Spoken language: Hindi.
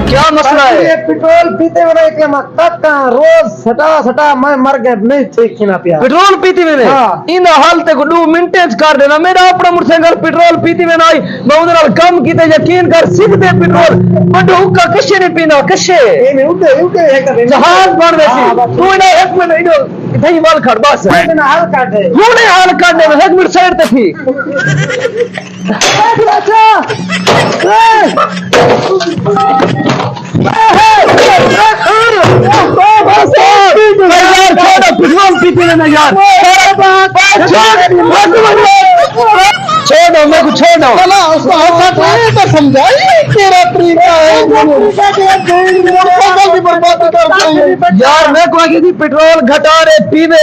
क्या मसला है? पेट्रोल पीते मैंने एक मक्का रोज सटा सटा मैं मर गया नहीं ठीक खिना पिया पेट्रोल पीती मैंने हाँ। इन हाल तक 2 मिनटे कर देना मेरा अपना मोटरसाइकिल पेट्रोल पीती मैंने आई मैं उधर कम कीते यकीन कर सीधे पेट्रोल बड़ो हुक्का कशे नहीं पीना कशे ए मैं उठे उठे है कर जहाज बन हाँ, रही बस। तू इना 1 मिनट इधर इधर ही वाल खड़ बस ना हाल काट है तू नहीं हाल कर दे 1 मिनट साइड पे थी यार छोड़ो पेट्रोल पीती मैंने यार छोड़ो मेरे को छोड़ो उसको तो समझाइए तेरा तरीका है यार मैं को आगे पेट्रोल घटा रहे पीवे